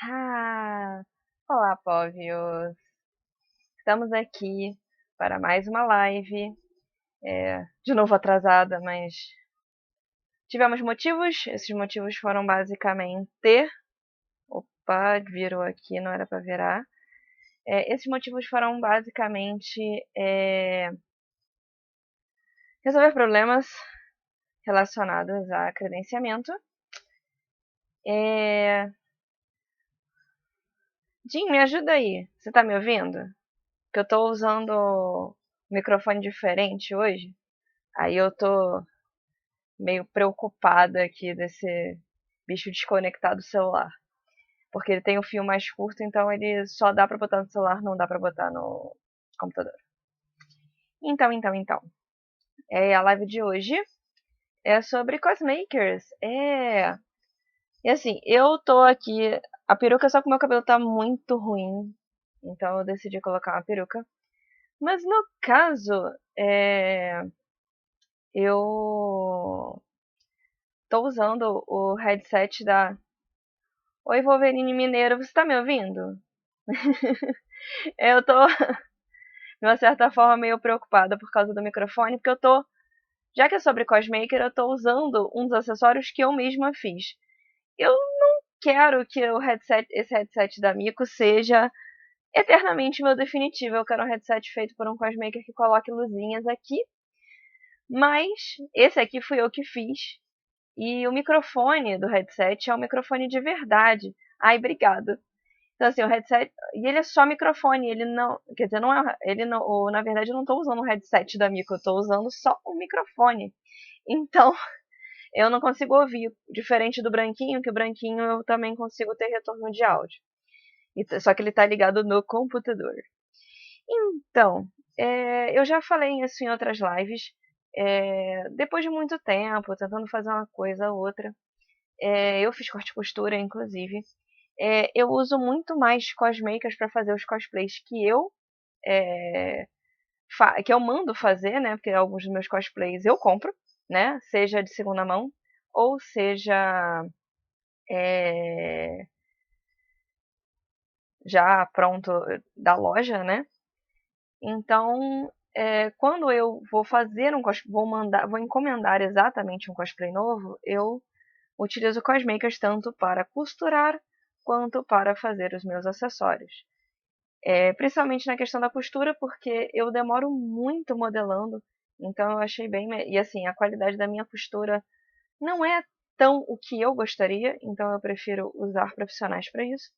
Ah, olá, Póvios. Estamos aqui para mais uma live. De novo atrasada, mas tivemos motivos. Esses motivos foram basicamente. Opa, virou aqui, não era para virar. Esses motivos foram basicamente resolver problemas relacionados a credenciamento. Jim, me ajuda aí. Você tá me ouvindo? Que eu tô usando um microfone diferente hoje. Aí eu tô meio preocupada aqui desse bicho desconectar do celular. Porque ele tem o fio mais curto, então ele só dá pra botar no celular, não dá pra botar no computador. Então. A live de hoje é sobre cosmakers. E assim, eu tô aqui. A peruca só que o meu cabelo tá muito ruim. Então eu decidi colocar uma peruca. Mas no caso, eu tô usando o headset da. Oi, Wolverine Mineiro, você tá me ouvindo? Eu tô, de uma certa forma, meio preocupada por causa do microfone, porque já que é sobre cosmaker, eu tô usando um dos acessórios que eu mesma fiz. Eu não quero que esse headset da Miko seja eternamente meu definitivo. Eu quero um headset feito por um cosmaker que coloque luzinhas aqui, mas esse aqui fui eu que fiz. E o microfone do headset é um microfone de verdade. Ai, obrigado. Então, assim, o headset. E ele é só microfone, ele não. Quer dizer, não é. Ele não. Na verdade, eu não estou usando o headset da Miko, eu estou usando só o microfone. Então, eu não consigo ouvir. Diferente do branquinho, que o branquinho eu também consigo ter retorno de áudio. Só que ele está ligado no computador. Então, eu já falei isso em outras lives. Depois de muito tempo, tentando fazer uma coisa ou outra, eu fiz corte e costura, inclusive. Eu uso muito mais cosmakers para fazer os cosplays é, que eu mando fazer, né? Porque alguns dos meus cosplays eu compro, né? Seja de segunda mão ou seja é, já pronto da loja, né? Então, quando eu vou fazer um cosplay, vou encomendar exatamente um cosplay novo, eu utilizo cosmakers tanto para costurar quanto para fazer os meus acessórios. Principalmente na questão da costura, porque eu demoro muito modelando, então eu achei bem. E assim, a qualidade da minha costura não é tão o que eu gostaria, então eu prefiro usar profissionais para isso.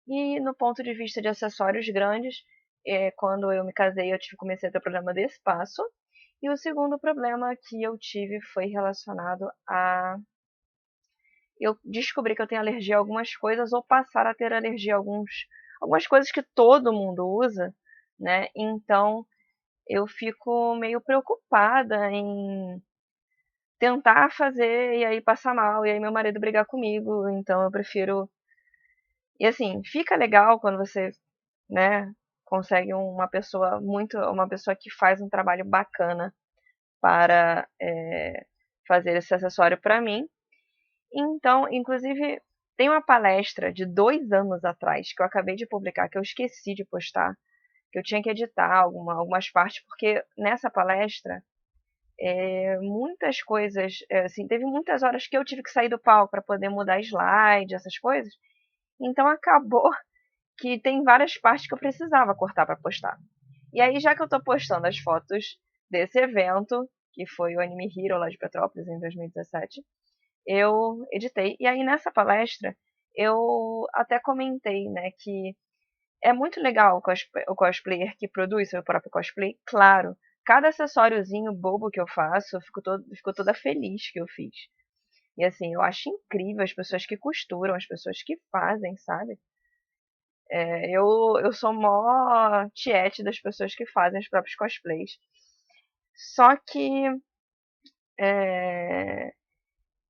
E no ponto de vista de acessórios grandes, quando eu me casei, comecei a ter problema de espaço. E o segundo problema que eu tive foi relacionado a. Eu descobri que eu tenho alergia a algumas coisas, ou passar a ter alergia a algumas coisas que todo mundo usa, né? Então eu fico meio preocupada em tentar fazer e aí passar mal, e aí meu marido brigar comigo. Então eu prefiro. E assim, fica legal quando você, né, consegue uma pessoa que faz um trabalho bacana para fazer esse acessório para mim. Então, inclusive, tem uma palestra de 2 anos atrás que eu acabei de publicar, que eu esqueci de postar, que eu tinha que editar algumas partes, porque nessa palestra muitas coisas, assim, teve muitas horas que eu tive que sair do palco para poder mudar slide, essas coisas. Então acabou que tem várias partes que eu precisava cortar para postar. E aí, já que eu estou postando as fotos desse evento, que foi o Anime Hero lá de Petrópolis em 2017, eu editei. E aí, nessa palestra, eu até comentei, né, que é muito legal o cosplayer que produz seu próprio cosplay. Claro, cada acessóriozinho bobo que eu faço, eu fico toda feliz que eu fiz. E assim, eu acho incrível as pessoas que costuram, as pessoas que fazem, sabe? Eu sou mó tiete das pessoas que fazem os próprios cosplays. Só que é,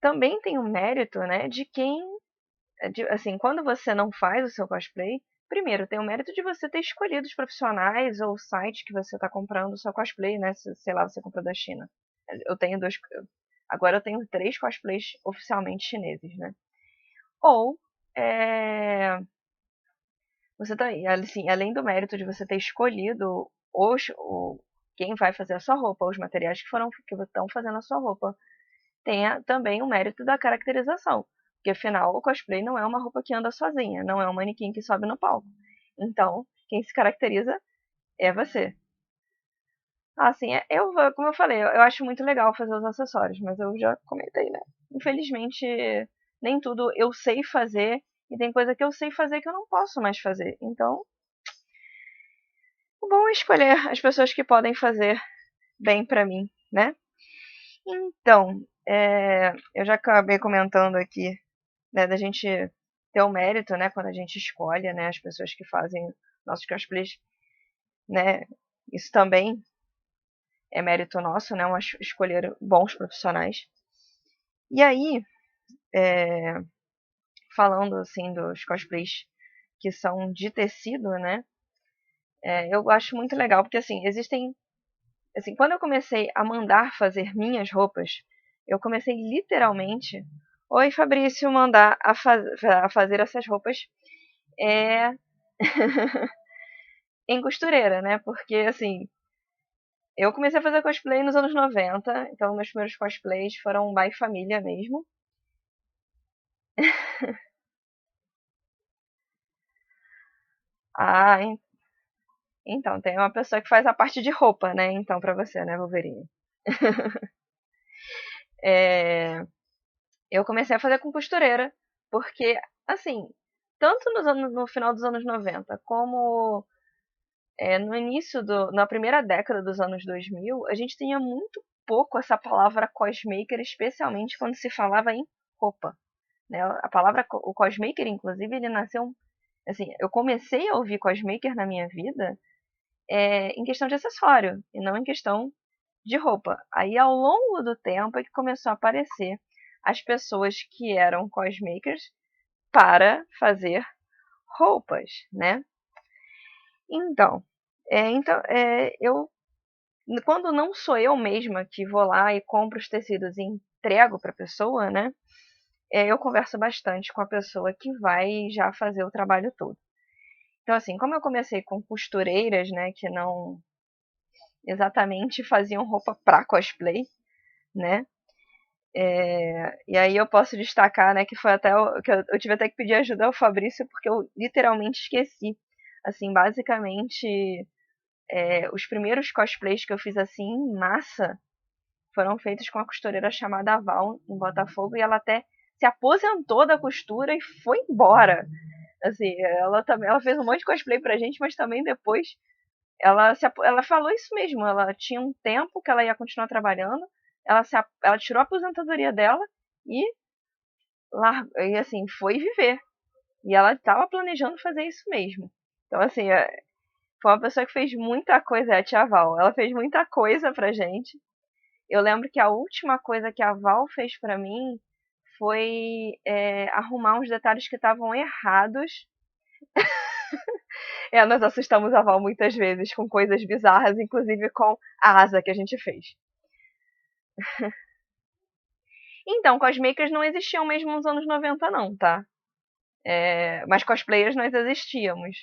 também tem o mérito, né, de quem, assim, quando você não faz o seu cosplay, primeiro tem o mérito de você ter escolhido os profissionais ou o site que você está comprando o seu cosplay, né, se, sei lá, você comprou da China. Eu tenho agora eu tenho 3 cosplays oficialmente chineses, né? Ou você tá, assim, além do mérito de você ter escolhido quem vai fazer a sua roupa, os materiais que estão fazendo a sua roupa, tem também o mérito da caracterização. Porque afinal o cosplay não é uma roupa que anda sozinha, não é um manequim que sobe no palco. Então, quem se caracteriza é você. Assim, como eu falei, eu acho muito legal fazer os acessórios, mas eu já comentei, né? Infelizmente, nem tudo eu sei fazer e tem coisa que eu sei fazer que eu não posso mais fazer. Então, o bom é escolher as pessoas que podem fazer bem pra mim, né? Então, eu já acabei comentando aqui, né, da gente ter o mérito, né, quando a gente escolhe, né, as pessoas que fazem nossos cosplays, né? Isso também é mérito nosso, né? Escolher bons profissionais. E aí, falando assim dos cosplays que são de tecido, né? Eu acho muito legal, porque assim, existem. Assim, quando eu comecei a mandar fazer minhas roupas, eu comecei literalmente. Oi, Fabrício, mandar a fazer essas roupas é, em costureira, né? Porque assim, eu comecei a fazer cosplay nos anos 90, então meus primeiros cosplays foram by família mesmo. Ah, então, tem uma pessoa que faz a parte de roupa, né? Então, pra você, né, Wolverine? Eu comecei a fazer com costureira, porque, assim, tanto no final dos anos 90, como no início, na primeira década dos anos 2000, a gente tinha muito pouco essa palavra cosmaker, especialmente quando se falava em roupa. Né? A palavra, o cosmaker, inclusive, ele nasceu. Assim, eu comecei a ouvir cosmaker na minha vida em questão de acessório, e não em questão de roupa. Aí, ao longo do tempo, é que começou a aparecer as pessoas que eram cosmakers para fazer roupas, né? Então, eu quando não sou eu mesma que vou lá e compro os tecidos e entrego para a pessoa, né? Eu converso bastante com a pessoa que vai já fazer o trabalho todo. Então, assim, como eu comecei com costureiras, né, que não exatamente faziam roupa para cosplay, né? E aí eu posso destacar, né, que foi até que eu tive até que pedir ajuda ao Fabrício porque eu literalmente esqueci. Assim, basicamente, os primeiros cosplays que eu fiz assim em massa foram feitos com uma costureira chamada Val em Botafogo e ela até se aposentou da costura e foi embora. Assim, ela fez um monte de cosplay pra gente, mas também depois ela falou isso mesmo. Ela tinha um tempo que ela ia continuar trabalhando. Ela tirou a aposentadoria dela e, e assim, foi viver. E ela estava planejando fazer isso mesmo. Então, assim, foi uma pessoa que fez muita coisa, é a tia Val. Ela fez muita coisa pra gente. Eu lembro que a última coisa que a Val fez pra mim foi arrumar uns detalhes que estavam errados. Nós assustamos a Val muitas vezes com coisas bizarras, inclusive com a asa que a gente fez. Então, cosmakers não existiam mesmo nos anos 90 não, tá? Mas cosplayers nós existíamos.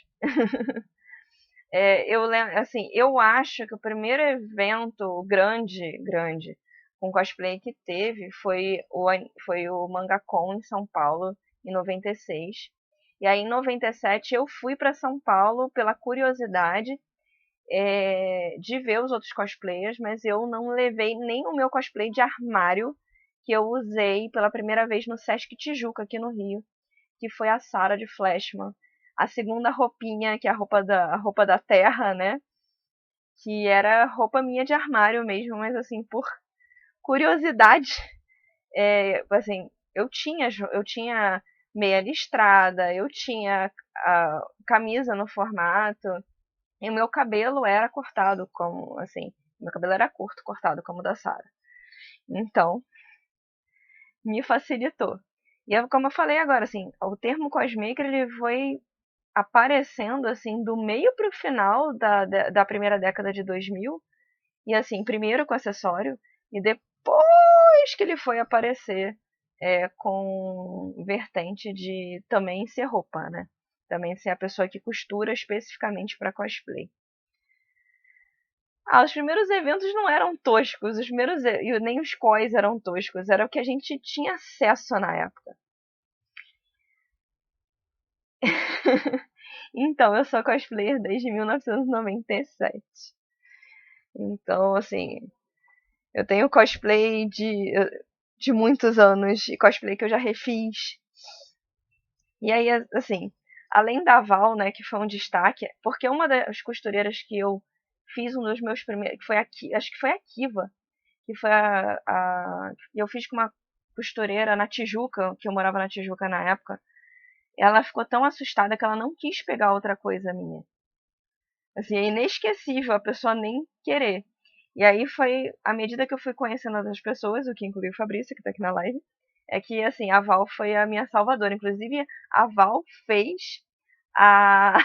Eu acho que o primeiro evento grande, com cosplay que teve foi o MangaCon em São Paulo, em 96. E aí, em 97, eu fui para São Paulo pela curiosidade de ver os outros cosplayers, mas eu não levei nem o meu cosplay de armário que eu usei pela primeira vez no Sesc Tijuca, aqui no Rio, que foi a Sarah de Flashman. A segunda roupinha, que é a roupa da Terra, né? Que era roupa minha de armário mesmo, mas assim, por curiosidade, assim, eu tinha meia listrada, eu tinha a camisa no formato, e o meu cabelo era cortado como, assim, meu cabelo era curto, cortado como o da Sarah. Então, me facilitou. E como eu falei agora, assim, o termo cosmaker ele foi aparecendo assim do meio para o final da primeira década de 2000 e assim primeiro com acessório e depois que ele foi aparecer com vertente de também ser roupa, né? Também ser a pessoa que costura especificamente para cosplay. Os primeiros eventos não eram toscos, nem os cos eram toscos, era o que a gente tinha acesso na época. Então, eu sou cosplayer desde 1997. Então, assim, eu tenho cosplay de muitos anos, e cosplay que eu já refiz. E aí, assim, além da Val, né, que foi um destaque, porque uma das costureiras que eu fiz um dos meus primeiros, que foi aqui, acho que foi a Kiva, que foi eu fiz com uma costureira na Tijuca, que eu morava na Tijuca na época. Ela ficou tão assustada que ela não quis pegar outra coisa minha. Assim, é inesquecível a pessoa nem querer. E aí foi, à medida que eu fui conhecendo outras pessoas, o que incluiu o Fabrício, que tá aqui na live, é que, assim, a Val foi a minha salvadora. Inclusive, a Val fez a,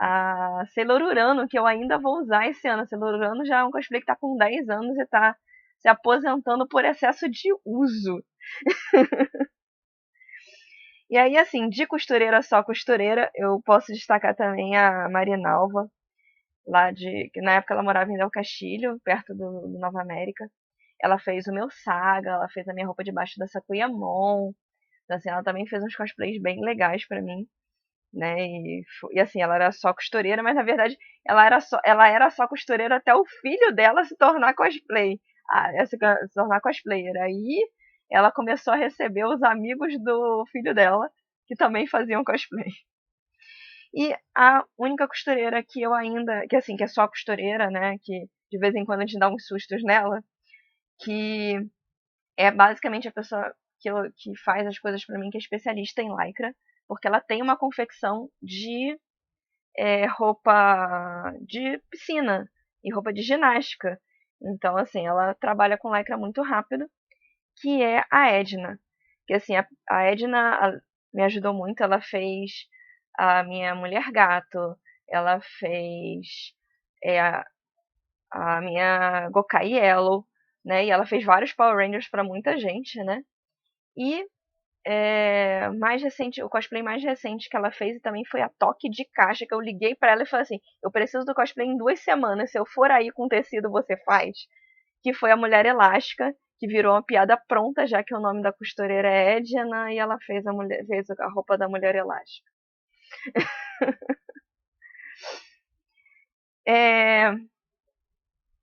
a Sailor Urano, que eu ainda vou usar esse ano. A Sailor Urano já é um cosplay que tá com 10 anos e tá se aposentando por excesso de uso. E aí, assim, de costureira só costureira, eu posso destacar também a Marinalva, que na época ela morava em Del Castilho, perto do Nova América. Ela fez o meu Saga, ela fez a minha roupa debaixo da Sakuyamon. Então, assim, ela também fez uns cosplays bem legais pra mim, né? E assim, ela era só costureira, mas na verdade ela era só costureira até o filho dela se tornar cosplay. Se tornar cosplayer. Aí ela começou a receber os amigos do filho dela, que também faziam cosplay. E a única costureira que eu ainda, que assim, que é só costureira, né, que de vez em quando a gente dá uns sustos nela, que é basicamente a pessoa que faz as coisas pra mim, que é especialista em lycra, porque ela tem uma confecção de roupa de piscina e roupa de ginástica. Então, assim, ela trabalha com lycra muito rápido, que é a Edna. Que assim, a Edna me ajudou muito, ela fez a minha Mulher Gato, ela fez a, a minha Gokai Yellow, né? E ela fez vários Power Rangers pra muita gente, né? E mais recente, o cosplay mais recente que ela fez também foi a Toque de Caixa, que eu liguei pra ela e falei assim, eu preciso do cosplay em 2 semanas, se eu for aí com tecido você faz? Que foi a Mulher Elástica, que virou uma piada pronta, já que o nome da costureira é Edna, e ela fez a roupa da Mulher Elástica.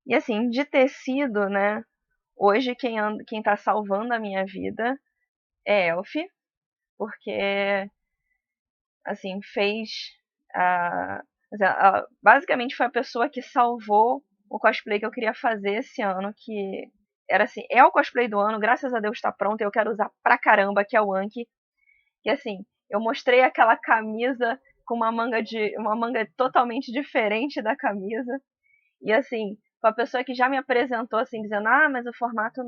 E assim, de tecido, né? Hoje quem tá salvando a minha vida é Elf, porque assim, basicamente foi a pessoa que salvou o cosplay que eu queria fazer esse ano, que era assim, é o cosplay do ano, graças a Deus tá pronto, eu quero usar pra caramba, que é o Anki, que assim, eu mostrei aquela camisa com uma manga totalmente diferente da camisa, e assim, foi a pessoa que já me apresentou assim, dizendo, mas o formato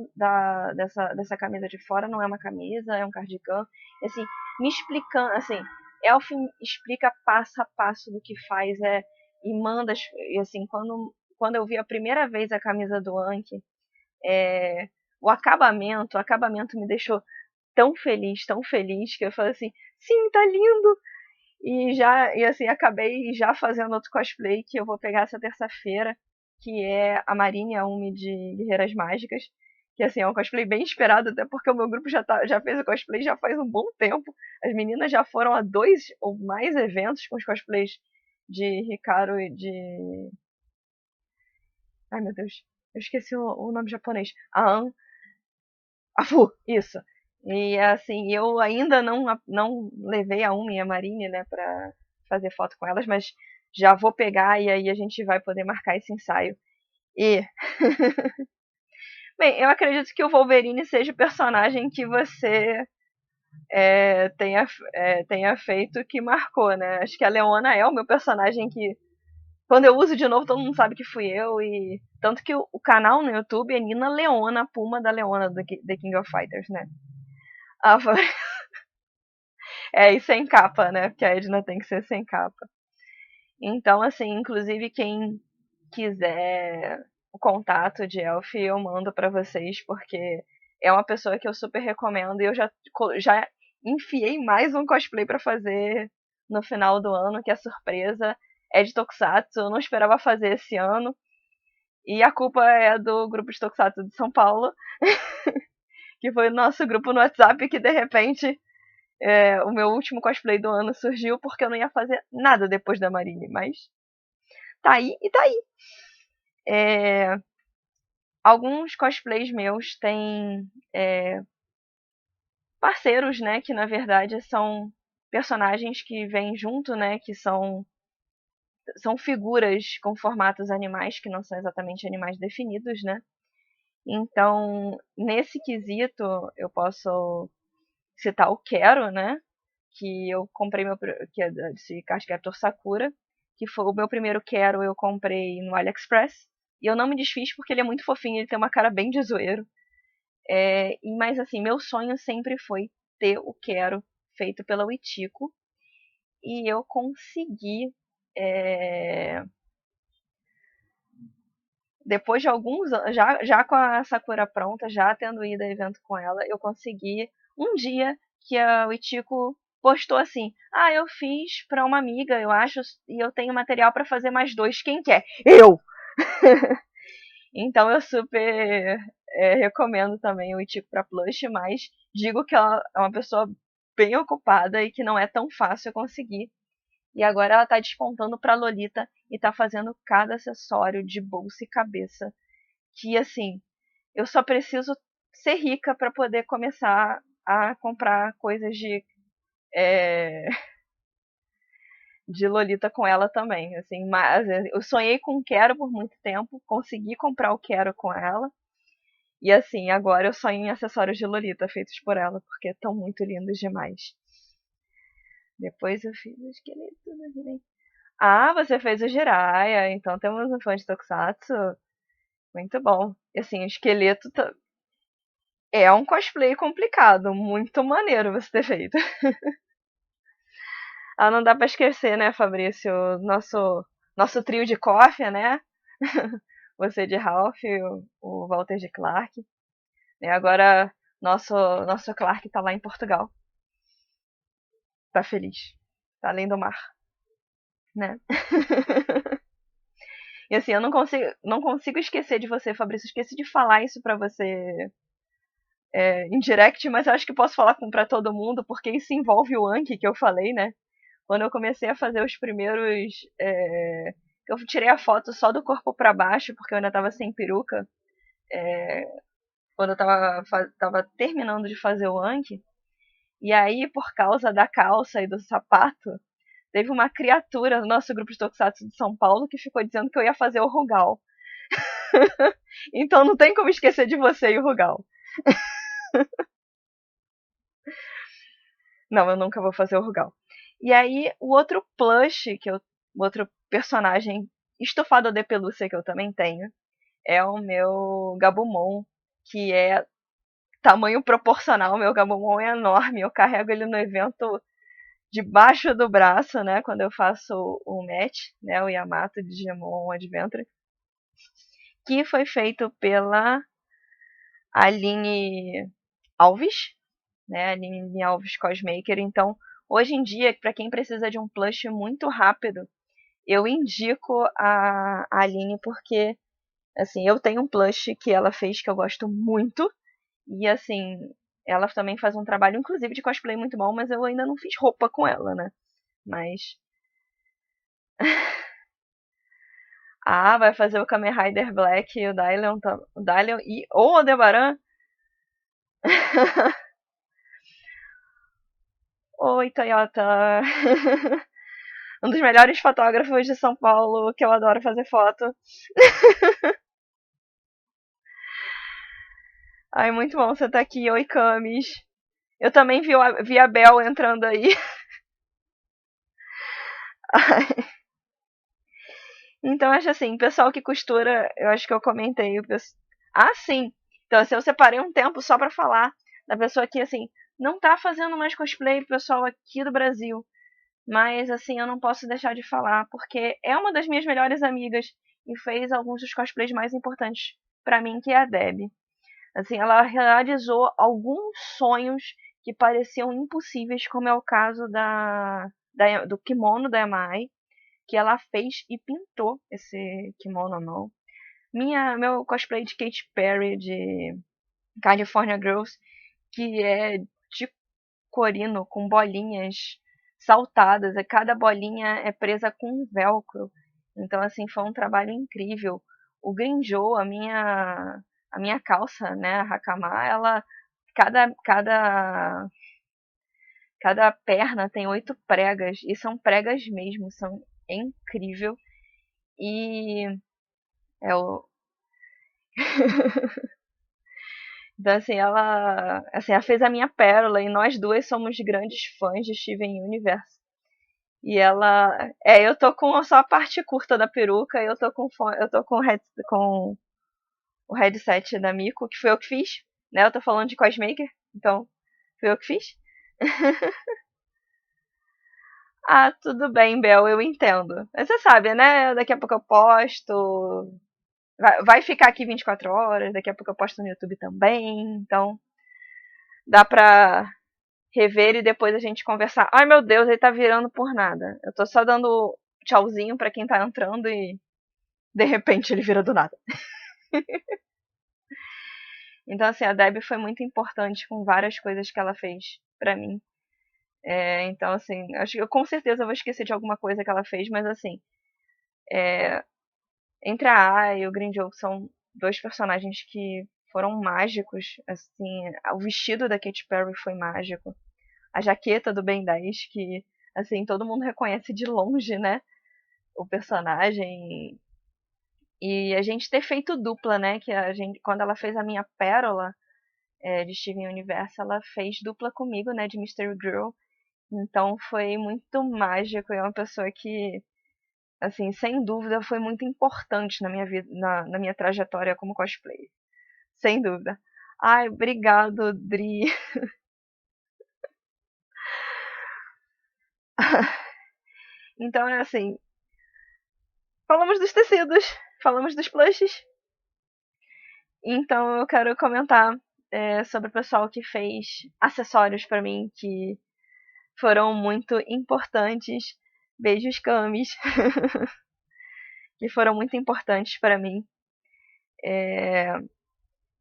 dessa camisa de fora não é uma camisa, é um cardigan, e, assim, me explicando, assim, Elf explica passo a passo do que faz, e manda, e assim, quando eu vi a primeira vez a camisa do Anki, o acabamento me deixou tão feliz, que eu falei assim, sim, tá lindo! E assim, acabei já fazendo outro cosplay que eu vou pegar essa terça-feira, que é a Marine Aumi de Guerreiras Mágicas. Que assim, é um cosplay bem esperado, até porque o meu grupo já fez o cosplay já faz um bom tempo. As meninas já foram a 2 ou mais eventos com os cosplays de Hikaru e de. Ai meu Deus, eu esqueci o nome japonês. Afu, isso. E assim, eu ainda não levei a Umi e a Marine, né, pra fazer foto com elas, mas já vou pegar e aí a gente vai poder marcar esse ensaio. E, bem, eu acredito que o Wolverine seja o personagem que você tenha feito que marcou, né? Acho que a Leona é o meu personagem que, quando eu uso de novo, todo mundo sabe que fui eu. E tanto que o canal no YouTube é Nina Leona, Puma da Leona do The King of Fighters, né? Ah, e sem capa, né? Porque a Edna tem que ser sem capa. Então, assim, inclusive quem quiser o contato de Elf, eu mando pra vocês, porque é uma pessoa que eu super recomendo. E eu já enfiei mais um cosplay pra fazer no final do ano, que é surpresa. É de Tokusatsu, eu não esperava fazer esse ano. E a culpa é do grupo de Tokusatsu de São Paulo, que foi o nosso grupo no WhatsApp, que de repente o meu último cosplay do ano surgiu porque eu não ia fazer nada depois da Marine, mas tá aí e tá aí. Alguns cosplays meus têm parceiros, né, que na verdade são personagens que vêm junto, né, que são figuras com formatos animais, que não são exatamente animais definidos, né? Então, nesse quesito, eu posso citar o Quero, né? Que eu comprei que é desse Cardcaptor Sakura, que foi o meu primeiro Quero, eu comprei no AliExpress. E eu não me desfiz porque ele é muito fofinho, ele tem uma cara bem de zoeiro. Mas assim, meu sonho sempre foi ter o Quero feito pela Witiko. E eu consegui. Depois de alguns anos, já com a Sakura pronta, já tendo ido a evento com ela, eu consegui um dia que a Witiko postou assim: "Ah, eu fiz pra uma amiga, eu acho, e eu tenho material pra fazer mais dois. Quem quer?" Eu! Então eu super recomendo também o Witiko pra plush, mas digo que ela é uma pessoa bem ocupada e que não é tão fácil conseguir. E agora ela tá despontando pra Lolita e tá fazendo cada acessório de bolsa e cabeça que assim, eu só preciso ser rica para poder começar a comprar coisas de Lolita com ela também, assim, mas eu sonhei com o Quero por muito tempo, consegui comprar o Quero com ela. E assim, agora eu sonho em acessórios de Lolita feitos por ela, porque estão muito lindos demais. Depois eu fiz o esqueleto do Jiraiya. Ah, você fez o Jiraiya, então temos um fã de Tokusatsu. Muito bom. E assim, o esqueleto é um cosplay complicado, muito maneiro você ter feito. Ah, não dá pra esquecer, né, Fabrício? Nosso trio de coffee, né? Você de Ralph, o Walter de Clark. E agora nosso Clark tá lá em Portugal. Tá feliz. Tá além do mar, né? E assim, eu não consigo esquecer de você, Fabrício. Esqueci de falar isso pra você em direct, mas eu acho que posso falar pra todo mundo, porque isso envolve o Anki que eu falei, né? Quando eu comecei a fazer os primeiros. Eu tirei a foto só do corpo pra baixo, porque eu ainda tava sem peruca. Quando eu tava terminando de fazer o Anki. E aí, por causa da calça e do sapato, teve uma criatura no nosso grupo de Tokusatsu de São Paulo que ficou dizendo que eu ia fazer o Rugal. Então não tem como esquecer de você e o Rugal. Não, eu nunca vou fazer o Rugal. E aí, o outro plush, o outro personagem estofado de pelúcia que eu também tenho, é o meu Gabumon, que é tamanho proporcional. O meu Gabumon é enorme, eu carrego ele no evento debaixo do braço, né, quando eu faço o match, né, o Yamato de Digimon Adventure, que foi feito pela Aline Alves, né, Aline Alves Cosmaker. Então, hoje em dia, para quem precisa de um plush muito rápido, eu indico a Aline porque, assim, eu tenho um plush que ela fez que eu gosto muito. E, assim, ela também faz um trabalho, inclusive, de cosplay muito bom, mas eu ainda não fiz roupa com ela, né? Mas. Ah, vai fazer o Kamen Rider Black e o Dylion, o Dylion e ou o Aldebaran? Oi, Toyota. Um dos melhores fotógrafos de São Paulo, que eu adoro fazer foto. Ai, muito bom você estar aqui. Oi, Camis. Eu também vi a Bel entrando aí. Então, acho assim, pessoal que costura, eu acho que eu comentei. Ah, sim. Então, assim, eu separei um tempo só pra falar da pessoa que, assim, não tá fazendo mais cosplay, pessoal aqui do Brasil. Mas, assim, eu não posso deixar de falar, porque é uma das minhas melhores amigas e fez alguns dos cosplays mais importantes pra mim, que é a Deb. Assim, ela realizou alguns sonhos que pareciam impossíveis, como é o caso do kimono da Yamai, que ela fez e pintou esse kimono à mão. Meu cosplay de Katy Perry, de California Girls, que é de corino, com bolinhas saltadas, e cada bolinha é presa com um velcro. Então, assim, foi um trabalho incrível. O Grinjou, a minha calça, né, a Hakama, ela, cada, cada, cada perna tem 8 pregas, e são pregas mesmo, são incrível. E é o então, assim, ela fez a minha pérola e nós duas somos grandes fãs de Steven Universe. E eu tô com só a parte curta da peruca e eu tô com o headset da Miko, que foi eu que fiz, né? Eu tô falando de cosmaker, então foi eu que fiz. Ah, tudo bem, Bel, eu entendo. Mas você sabe, né? Daqui a pouco eu posto. Vai ficar aqui 24 horas, daqui a pouco eu posto no YouTube também, então dá pra rever e depois a gente conversar. Ai meu Deus, ele tá virando por nada. Eu tô só dando tchauzinho pra quem tá entrando e de repente ele vira do nada. Então, assim, a Debbie foi muito importante com várias coisas que ela fez pra mim. Então, assim, acho que eu com certeza vou esquecer de alguma coisa que ela fez, mas assim, entre a Ai e o Grindelwald são dois personagens que foram mágicos. Assim, o vestido da Katy Perry foi mágico. A jaqueta do Ben 10, que assim, todo mundo reconhece de longe, né? O personagem. E a gente ter feito dupla, né? Que a gente, quando ela fez a minha pérola de Steven Universe, ela fez dupla comigo, né? De Mystery Girl. Então foi muito mágico. E é uma pessoa que, assim, sem dúvida, foi muito importante na minha vida, na minha trajetória como cosplayer. Sem dúvida. Ai, obrigado, Dri. Então é assim, falamos dos tecidos, falamos dos plushes. Então eu quero comentar sobre o pessoal que fez acessórios pra mim que foram muito importantes. Beijos, Camis, que foram muito importantes pra mim.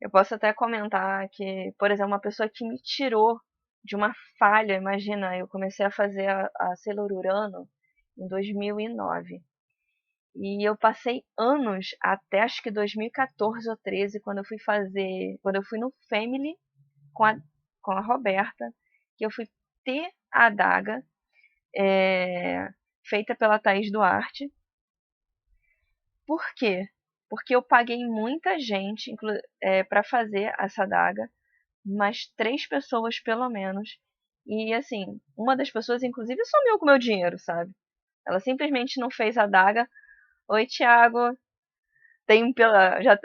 Eu posso até comentar que, por exemplo, uma pessoa que me tirou de uma falha, imagina, eu comecei a fazer a Sailor Urano em 2009. E eu passei anos, até acho que 2014 ou 13, quando eu fui no Family com a Roberta, que eu fui ter a adaga feita pela Thaís Duarte. Por quê? Porque eu paguei muita gente para fazer essa adaga, mas 3 pessoas pelo menos. E assim, uma das pessoas inclusive sumiu com o meu dinheiro, sabe? Ela simplesmente não fez a adaga. Oi, Thiago.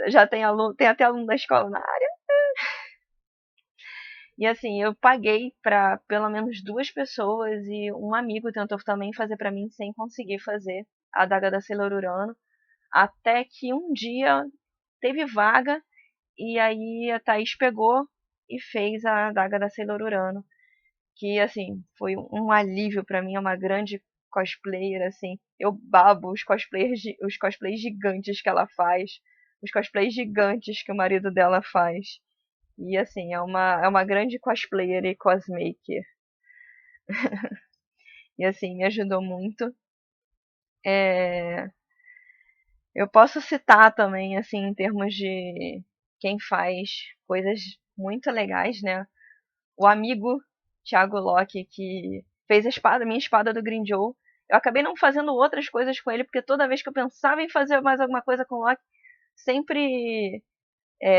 Já tem aluno, tem até aluno da escola na área. E assim, eu paguei para pelo menos 2 pessoas e um amigo tentou também fazer para mim sem conseguir fazer a adaga da Sailor Urano. Até que um dia teve vaga e aí a Thaís pegou e fez a adaga da Sailor Urano. Que assim, foi um alívio para mim, é uma grande cosplayer, assim. Eu babo os cosplays gigantes que ela faz, os cosplays gigantes que o marido dela faz. E assim, é uma grande cosplayer e cosmaker. E assim, me ajudou muito. É, eu posso citar também, assim, em termos de quem faz coisas muito legais, né? O amigo Thiago Locke, que fez minha espada do Grinjow. Eu acabei não fazendo outras coisas com ele, porque toda vez que eu pensava em fazer mais alguma coisa com o Locke, sempre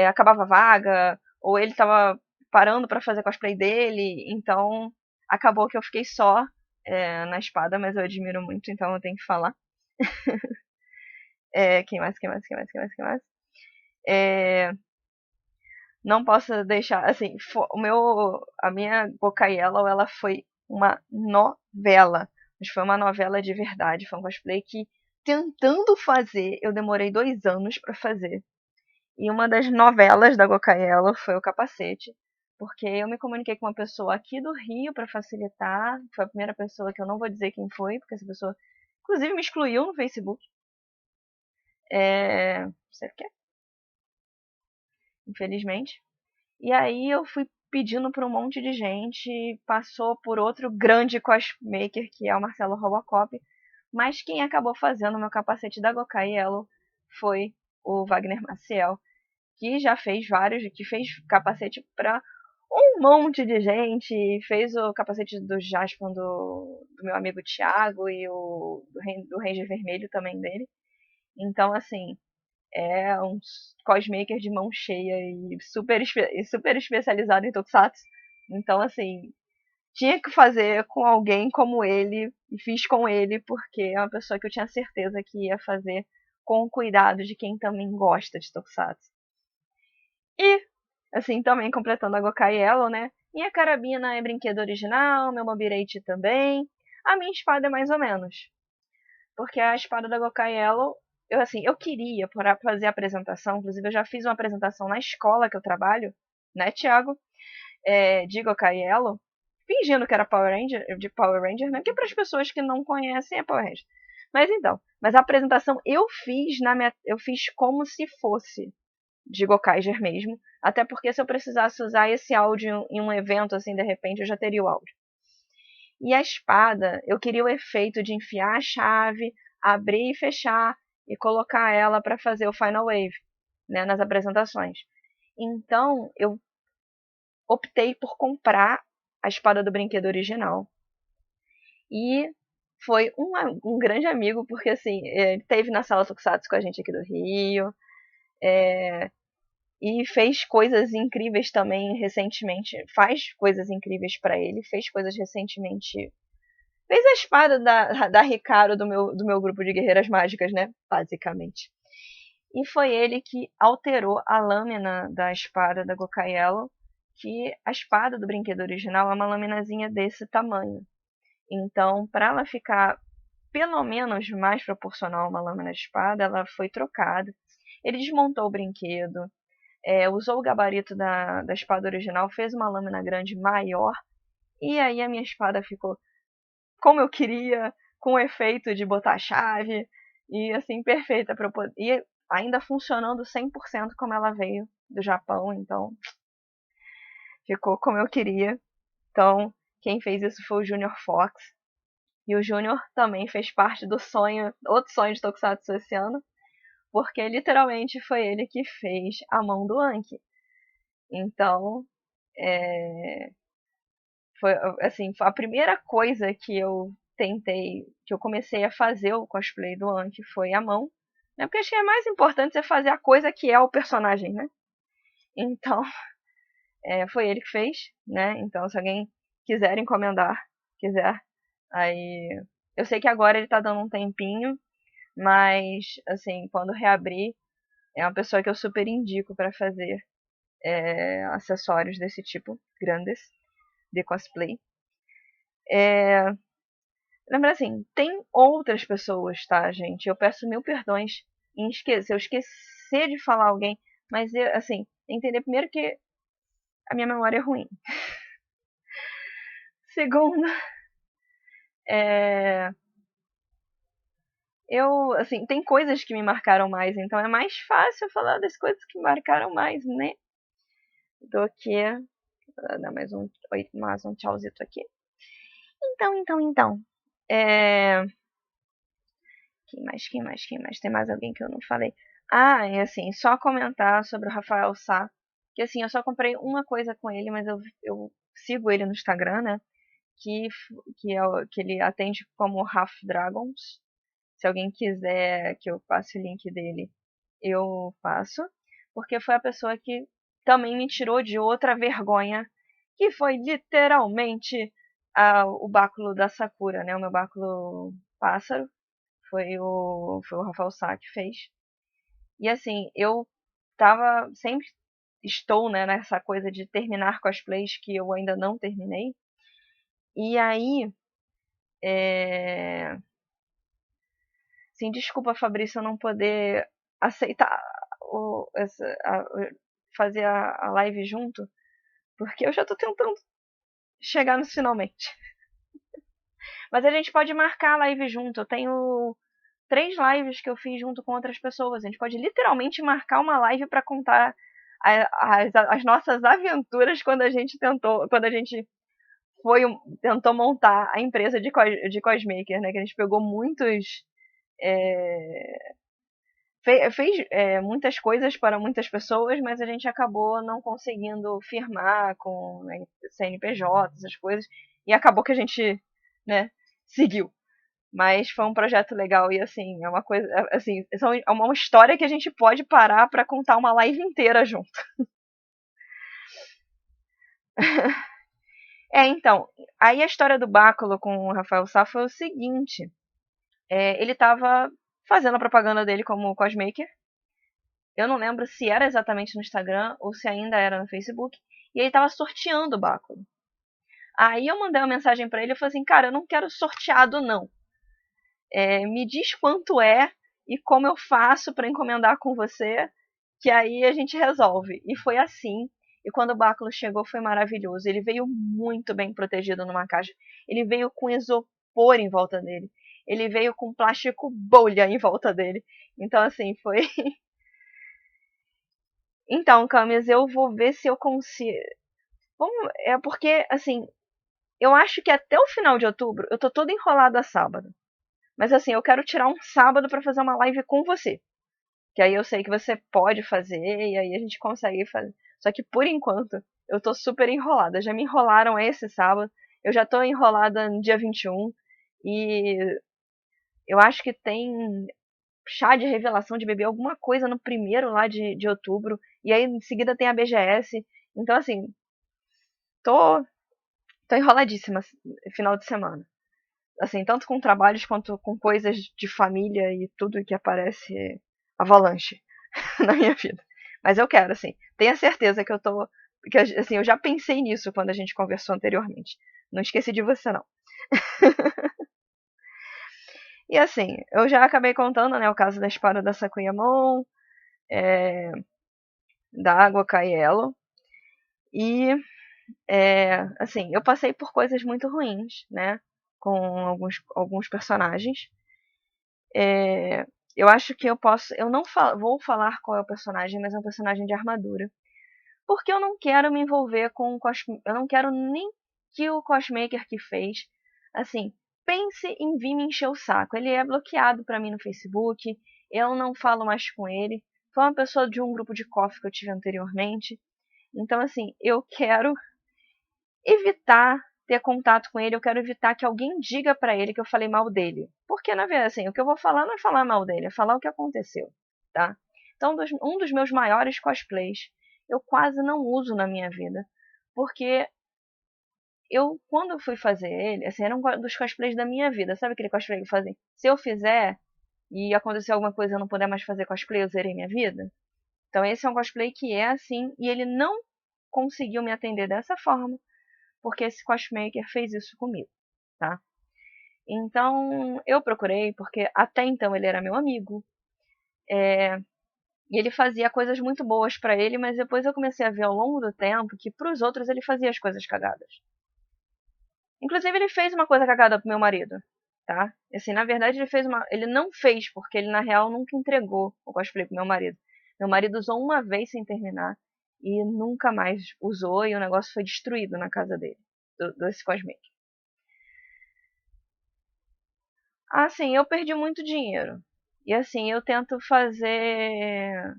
acabava vaga, ou ele tava parando para fazer cosplay dele, então acabou que eu fiquei só na espada, mas eu admiro muito, então eu tenho que falar. Quem mais, quem mais, quem mais, quem mais, quem mais? É, não posso deixar, assim, a minha Boca Yellow, ela foi uma novela, mas foi uma novela de verdade, foi um cosplay que, tentando fazer, eu demorei 2 anos para fazer. E uma das novelas da Gokaiello foi o capacete, porque eu me comuniquei com uma pessoa aqui do Rio para facilitar. Foi a primeira pessoa que eu não vou dizer quem foi, porque essa pessoa, inclusive, me excluiu no Facebook. Sei o quê? Infelizmente. E aí eu fui pedindo para um monte de gente, passou por outro grande cosmaker, que é o Marcelo Robocop, mas quem acabou fazendo o meu capacete da Gokaiello foi o Wagner Maciel, que já fez vários, que fez capacete para um monte de gente, fez o capacete do Jaspion do meu amigo Thiago e do Ranger Vermelho também dele. Então, assim, é um cosmaker de mão cheia e super especializado em Tokusatsu. Então, assim, tinha que fazer com alguém como ele, e fiz com ele, porque é uma pessoa que eu tinha certeza que ia fazer com o cuidado de quem também gosta de Tokusatsu. E, assim, também completando a Gokaiello, né? Minha carabina é brinquedo original, meu Mobireite também. A minha espada é mais ou menos. Porque a espada da Gokaiello, eu queria para fazer a apresentação, inclusive eu já fiz uma apresentação na escola que eu trabalho, né, Thiago? De Gokaiello, fingindo que era de Power Ranger, né? Que para as pessoas que não conhecem é Power Ranger. Mas então, mas a apresentação eu fiz como se fosse de Gokaiger mesmo, até porque se eu precisasse usar esse áudio em um evento assim, de repente eu já teria o áudio. E a espada, eu queria o efeito de enfiar a chave, abrir e fechar e colocar ela para fazer o Final Wave, né, nas apresentações. Então, eu optei por comprar a espada do brinquedo original. E foi um grande amigo, porque assim, ele esteve na sala Tokusatsu com a gente aqui do Rio, e fez coisas incríveis também recentemente. Faz coisas incríveis para ele, fez coisas recentemente. Fez a espada da Ricardo do meu grupo de guerreiras mágicas, né? Basicamente. E foi ele que alterou a lâmina da espada da Gokaiello, que a espada do brinquedo original é uma laminazinha desse tamanho. Então, para ela ficar pelo menos mais proporcional a uma lâmina de espada, ela foi trocada. Ele desmontou o brinquedo, usou o gabarito da espada original, fez uma lâmina grande maior, e aí a minha espada ficou como eu queria, com o efeito de botar a chave, e assim, perfeita para poder. E ainda funcionando 100% como ela veio do Japão, então ficou como eu queria. Então, quem fez isso foi o Junior Fox. E o Junior também fez parte do sonho, outro sonho de Tokusatsu esse ano, porque literalmente foi ele que fez a mão do Anki. Então, foi assim, a primeira coisa que eu comecei a fazer o cosplay do Anki foi a mão, né? Porque acho que é mais importante você fazer a coisa que é o personagem, né? Então, foi ele que fez, né? Então, se alguém quiser encomendar, quiser, aí eu sei que agora ele tá dando um tempinho, mas assim, quando reabrir, é uma pessoa que eu super indico para fazer acessórios desse tipo, grandes, de cosplay. Lembra assim, tem outras pessoas, tá, gente? Eu peço mil perdões se eu esquecer de falar alguém, mas assim, entender primeiro que a minha memória é ruim. Segundo, é, assim, tem coisas que me marcaram mais, então é mais fácil falar das coisas que me marcaram mais, né? Do que dar mais um tchauzito aqui. Então. É, Quem mais? Tem mais alguém que eu não falei? Ah, e assim, só comentar sobre o Rafael Sá. Que assim, eu só comprei uma coisa com ele, mas eu sigo ele no Instagram, né? Que ele atende como Half Dragons. Se alguém quiser que eu passe o link dele, eu passo. Porque foi a pessoa que também me tirou de outra vergonha, que foi literalmente o báculo da Sakura, né? O meu báculo pássaro. Foi o Rafael Sá que fez. E assim, eu sempre estou, né, nessa coisa de terminar cosplays que eu ainda não terminei. E aí, assim, desculpa, Fabrício, eu não poder aceitar fazer a live junto, porque eu já tô tentando chegar nos finalmente. Mas a gente pode marcar a live junto. Eu tenho 3 lives que eu fiz junto com outras pessoas. A gente pode literalmente marcar uma live para contar as nossas aventuras quando a gente tentou montar a empresa de cosmaker, né? Que a gente pegou muitos fez muitas coisas para muitas pessoas, mas a gente acabou não conseguindo firmar com, né, CNPJ, essas coisas, e acabou que a gente, né, seguiu. Mas foi um projeto legal e assim, é uma coisa, assim, é uma história que a gente pode parar para contar uma live inteira junto. Então, aí a história do Báculo com o Rafael Sá foi o seguinte, ele estava fazendo a propaganda dele como cosmaker. Eu não lembro se era exatamente no Instagram ou se ainda era no Facebook. E ele tava sorteando o báculo. Aí eu mandei uma mensagem pra ele e falei assim, cara, eu não quero sorteado não. Me diz quanto é e como eu faço pra encomendar com você, que aí a gente resolve. E foi assim. E quando o báculo chegou foi maravilhoso. Ele veio muito bem protegido numa caixa. Ele veio com isopor em volta dele. Ele veio com plástico bolha em volta dele. Então assim, foi Então, Camis, eu vou ver se eu consigo. É porque, assim, eu acho que até o final de outubro eu tô toda enrolada a sábado. Mas assim, eu quero tirar um sábado pra fazer uma live com você. Que aí eu sei que você pode fazer e aí a gente consegue fazer. Só que por enquanto eu tô super enrolada. Já me enrolaram esse sábado. Eu já tô enrolada no dia 21. E eu acho que tem chá de revelação de bebê, alguma coisa no primeiro lá de outubro. E aí em seguida tem a BGS. Então, assim, tô, tô enroladíssima final de semana. Assim, tanto com trabalhos quanto com coisas de família e tudo que aparece avalanche na minha vida. Mas eu quero, assim, tenha certeza que eu tô. Que, assim, eu já pensei nisso quando a gente conversou anteriormente. Não esqueci de você, não. E assim, eu já acabei contando, né, o caso da espada da Sakuyamon, da água Kaielo. E, assim, eu passei por coisas muito ruins, né, com alguns personagens. Eu acho que eu posso. Eu não vou falar qual é o personagem, mas é um personagem de armadura. Porque eu não quero me envolver com. Eu não quero nem que o cosmaker que fez. Assim, pense em vir me encher o saco. Ele é bloqueado pra mim no Facebook. Eu não falo mais com ele. Foi uma pessoa de um grupo de coffee que eu tive anteriormente. Então, assim, eu quero evitar ter contato com ele, eu quero evitar que alguém diga pra ele que eu falei mal dele. Porque, na verdade, assim, o que eu vou falar não é falar mal dele, é falar o que aconteceu, tá? Então, um dos meus maiores cosplays, eu quase não uso na minha vida, porque quando eu fui fazer ele, assim, era um dos cosplays da minha vida, sabe aquele cosplay que eu fazia? Se eu fizer e acontecer alguma coisa e eu não puder mais fazer cosplay, eu zerei minha vida. Então, esse é um cosplay que é assim, e ele não conseguiu me atender dessa forma, porque esse cosmaker fez isso comigo, tá? Então, eu procurei, porque até então ele era meu amigo, e ele fazia coisas muito boas pra ele, mas depois eu comecei a ver ao longo do tempo que pros outros ele fazia as coisas cagadas. Inclusive, ele fez uma coisa cagada pro meu marido, tá? Assim, na verdade, ele não fez, porque ele, na real, nunca entregou o cosplay pro meu marido. Meu marido usou uma vez sem terminar, e nunca mais usou, e o negócio foi destruído na casa dele, desse cosmaker. Assim, eu perdi muito dinheiro. E assim, eu tento fazer,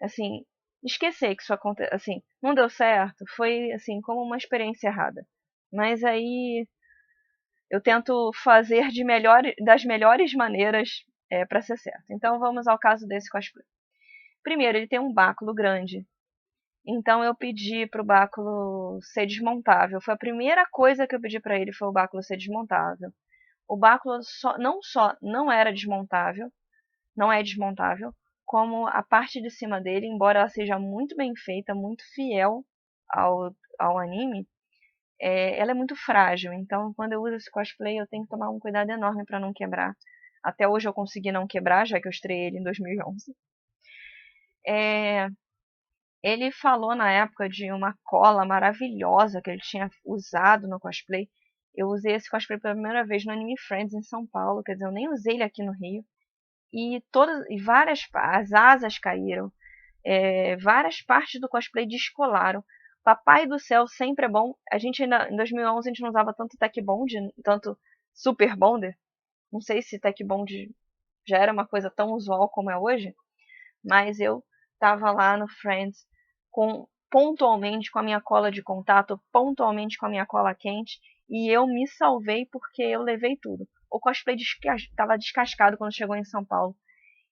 assim, esquecer que isso aconteceu, assim, não deu certo, foi assim como uma experiência errada. Mas aí eu tento fazer das melhores maneiras para ser certo. Então vamos ao caso desse cosplay. Primeiro, ele tem um báculo grande. Então eu pedi pro báculo ser desmontável. Foi a primeira coisa que eu pedi para ele, foi o báculo ser desmontável. O báculo não só não era desmontável, não é desmontável, como a parte de cima dele, embora ela seja muito bem feita, muito fiel ao anime, ela é muito frágil. Então, quando eu uso esse cosplay, eu tenho que tomar um cuidado enorme para não quebrar. Até hoje eu consegui não quebrar, já que eu estreiei ele em 2011. ele falou na época de uma cola maravilhosa que ele tinha usado no cosplay. Eu usei esse cosplay pela primeira vez no Anime Friends em São Paulo, quer dizer, eu nem usei ele aqui no Rio. E as asas caíram, várias partes do cosplay descolaram. Papai do céu sempre é bom. A gente ainda, em 2011 a gente não usava tanto Tech Bond, tanto Super Bonder. Não sei se Tech Bond já era uma coisa tão usual como é hoje, mas eu tava lá no Friends pontualmente com a minha cola de contato, pontualmente com a minha cola quente, e eu me salvei porque eu levei tudo. O cosplay estava descascado quando chegou em São Paulo.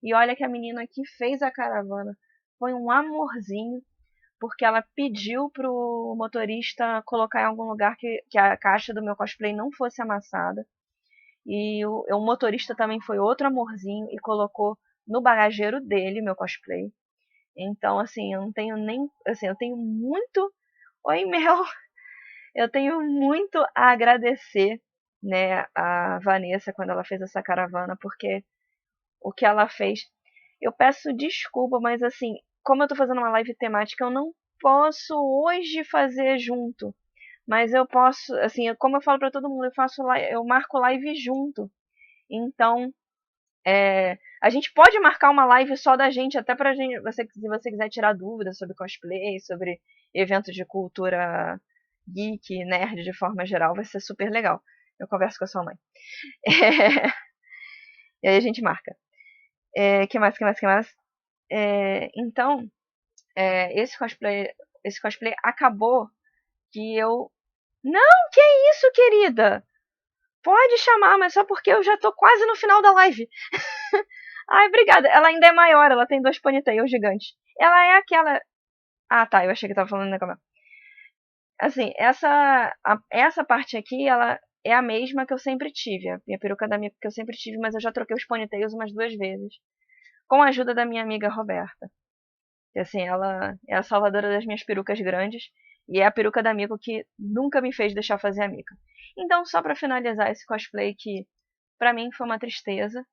E olha que a menina que fez a caravana foi um amorzinho, porque ela pediu pro motorista colocar em algum lugar que a caixa do meu cosplay não fosse amassada. E o motorista também foi outro amorzinho e colocou no bagageiro dele meu cosplay. Então, assim, eu não tenho nem. Assim, eu tenho muito. Oi, Mel! Eu tenho muito a agradecer, né, a Vanessa quando ela fez essa caravana, porque o que ela fez. Eu peço desculpa, mas assim, como eu tô fazendo uma live temática, eu não posso hoje fazer junto. Mas eu posso, assim, como eu falo pra todo mundo, eu marco live junto. Então, a gente pode marcar uma live só da gente, até pra gente, se você quiser tirar dúvidas sobre cosplay, sobre eventos de cultura geek, nerd de forma geral, vai ser super legal. Eu converso com a sua mãe. E aí a gente marca. Que mais? Então, esse cosplay acabou que eu. Não, que isso, querida? Pode chamar, mas só porque eu já tô quase no final da live. Ai, obrigada. Ela ainda é maior, ela tem 2 ponytails gigantes. Ela é aquela. Ah, tá, eu achei que tava falando da Camila. Assim, essa parte aqui, ela é a mesma que eu sempre tive. A minha peruca da minha que eu sempre tive, mas eu já troquei os ponytails umas 2 vezes. Com a ajuda da minha amiga Roberta. Que assim, ela é a salvadora das minhas perucas grandes. E é a peruca da Miko que nunca me fez deixar fazer a Mika. Então, só pra finalizar esse cosplay que pra mim foi uma tristeza.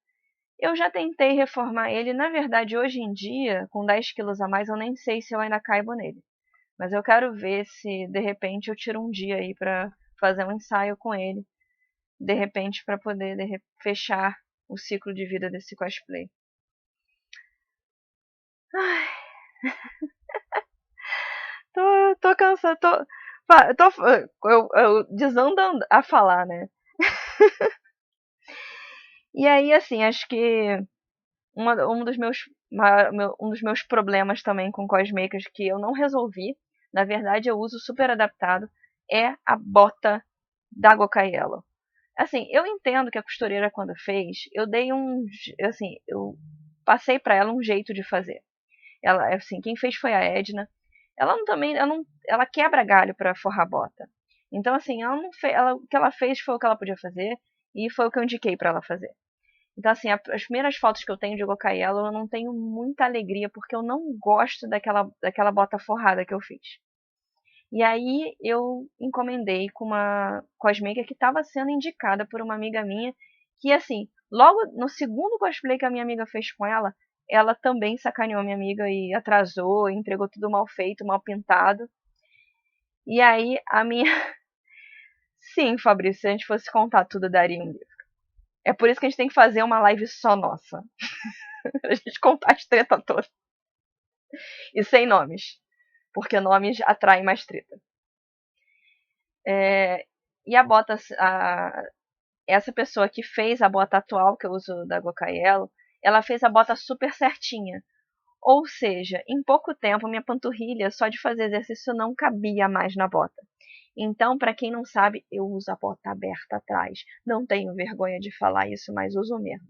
Eu já tentei reformar ele. Na verdade, hoje em dia, com 10 quilos a mais, eu nem sei se eu ainda caibo nele. Mas eu quero ver se, de repente, eu tiro um dia aí pra fazer um ensaio com ele. De repente, pra poder fechar o ciclo de vida desse cosplay. Ai, tô cansada, eu desando a falar, né? E aí, assim, acho que um dos meus problemas também com cosmakers que eu não resolvi, na verdade eu uso super adaptado, é a bota da Gokai Yellow. Assim, eu entendo que a costureira quando fez, eu passei pra ela um jeito de fazer. Ela, assim, quem fez foi a Edna. Ela quebra galho pra forrar a bota. Então, assim, ela não fez, o que ela fez foi o que ela podia fazer e foi o que eu indiquei pra ela fazer. Então, assim, as primeiras fotos que eu tenho de Gokai Yellow, eu não tenho muita alegria, porque eu não gosto daquela bota forrada que eu fiz. E aí eu encomendei com uma cosmaker que estava sendo indicada por uma amiga minha, que assim, logo no segundo cosplay que a minha amiga fez com ela também sacaneou a minha amiga e atrasou, entregou tudo mal feito, mal pintado. E aí a minha. Sim, Fabrício, se a gente fosse contar tudo, daria um livro. É por isso que a gente tem que fazer uma live só nossa. A gente contar as treta todas. E sem nomes. Porque nomes atraem mais treta. E a bota. Essa pessoa que fez a bota atual, que eu uso da Gokaiello, ela fez a bota super certinha. Ou seja, em pouco tempo, minha panturrilha, só de fazer exercício, não cabia mais na bota. Então, para quem não sabe, eu uso a bota aberta atrás. Não tenho vergonha de falar isso, mas uso mesmo.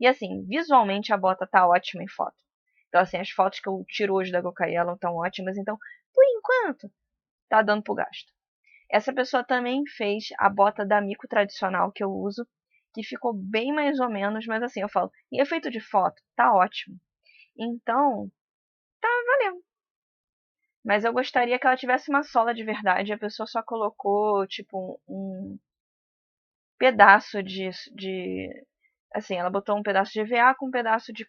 E assim, visualmente a bota tá ótima em foto. Então, assim, as fotos que eu tiro hoje da Gokaiello estão ótimas. Então, por enquanto, tá dando pro gasto. Essa pessoa também fez a bota da Miko tradicional que eu uso, que ficou bem mais ou menos, mas assim, eu falo, em efeito de foto, tá ótimo. Então, tá valendo. Mas eu gostaria que ela tivesse uma sola de verdade. A pessoa só colocou, tipo, um pedaço de assim, ela botou um pedaço de EVA com um pedaço de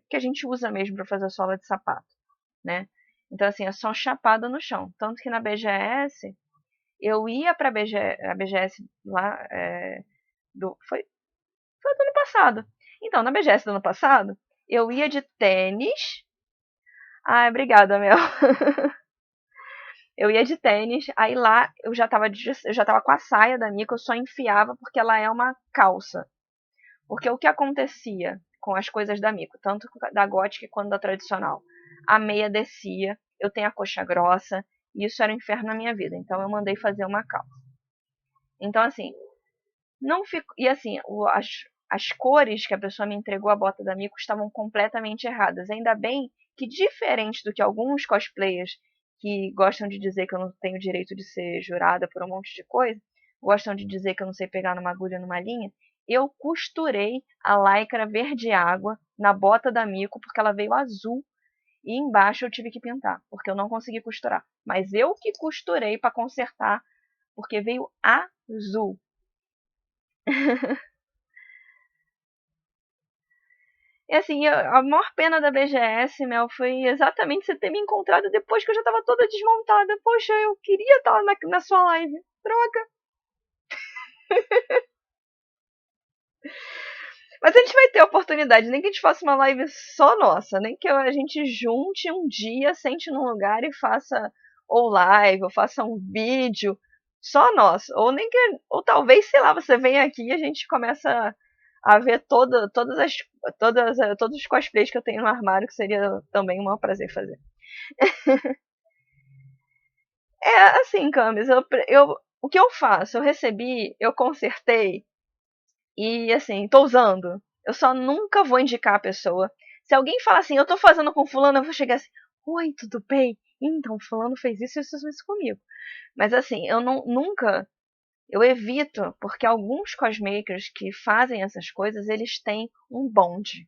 que a gente usa mesmo para fazer sola de sapato, né? Então, assim, é só chapada no chão. Tanto que na BGS, eu ia pra a BGS lá, foi do ano passado. Então, na BGS do ano passado, eu ia de tênis. Ai, obrigada, Mel. Eu ia de tênis, aí lá eu já tava com a saia da Mica, eu só enfiava porque ela é uma calça. Porque o que acontecia com as coisas da Mico, tanto da gótica quanto da tradicional? A meia descia, eu tenho a coxa grossa, e isso era um inferno na minha vida. Então eu mandei fazer uma calça. Então, assim, não fico. E assim, as cores que a pessoa me entregou a bota da Mico estavam completamente erradas. Ainda bem que, diferente do que alguns cosplayers que gostam de dizer que eu não tenho direito de ser jurada por um monte de coisa, gostam de dizer que eu não sei pegar numa agulha, numa linha, eu costurei a lycra verde água na bota da Mico porque ela veio azul e embaixo eu tive que pintar, porque eu não consegui costurar. Mas eu que costurei para consertar, porque veio azul. E assim, a maior pena da BGS, Mel, foi exatamente você ter me encontrado depois que eu já tava toda desmontada. Poxa, eu queria estar na sua live. Droga. Mas a gente vai ter oportunidade, nem que a gente faça uma live só nossa, nem que a gente junte um dia, sente num lugar e faça ou live, ou faça um vídeo só nosso. Ou nem que. Ou talvez, sei lá, você venha aqui e a gente começa a ver todos os cosplays que eu tenho no armário, que seria também um maior prazer fazer. É assim, Camis, o que eu faço? Eu recebi, eu consertei e assim, tô usando. Eu só nunca vou indicar a pessoa. Se alguém falar assim, eu tô fazendo com fulano, eu vou chegar assim, oi, tudo bem? Então, fulano fez isso comigo. Mas assim, eu nunca, eu evito, porque alguns cosmakers que fazem essas coisas, eles têm um bonde.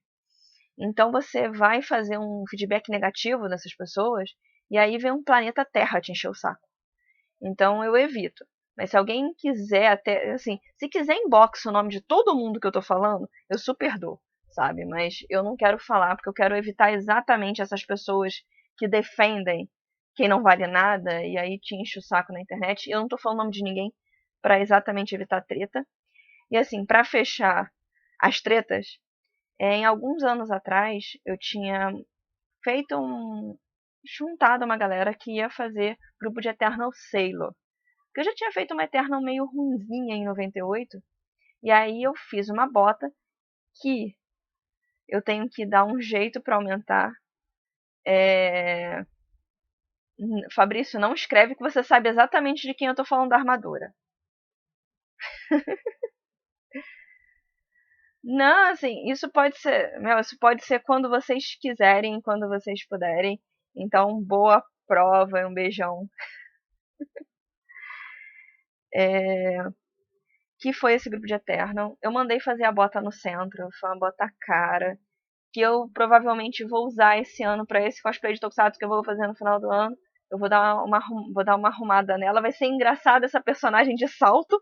Então você vai fazer um feedback negativo dessas pessoas, e aí vem um planeta Terra te encher o saco. Então eu evito. Mas se alguém quiser até, assim, se quiser inbox o nome de todo mundo que eu tô falando, eu super dou, sabe? Mas eu não quero falar porque eu quero evitar exatamente essas pessoas que defendem quem não vale nada e aí te enche o saco na internet. Eu não tô falando o nome de ninguém para exatamente evitar treta. E assim, para fechar as tretas, em alguns anos atrás eu tinha feito juntado uma galera que ia fazer grupo de Eternal Sailor. Porque eu já tinha feito uma Eternal meio ruinzinha em 98. E aí eu fiz uma bota que eu tenho que dar um jeito para aumentar. É... Fabrício, não escreve que você sabe exatamente de quem eu tô falando da armadura. Não, assim, isso pode ser quando vocês quiserem, quando vocês puderem. Então, boa prova e um beijão. Que foi esse grupo de Eternal. Eu mandei fazer a bota no centro, foi uma bota cara, que eu provavelmente vou usar esse ano para esse cosplay de Tokusatsu que eu vou fazer no final do ano. Eu vou dar uma arrumada nela. Vai ser engraçado essa personagem de salto,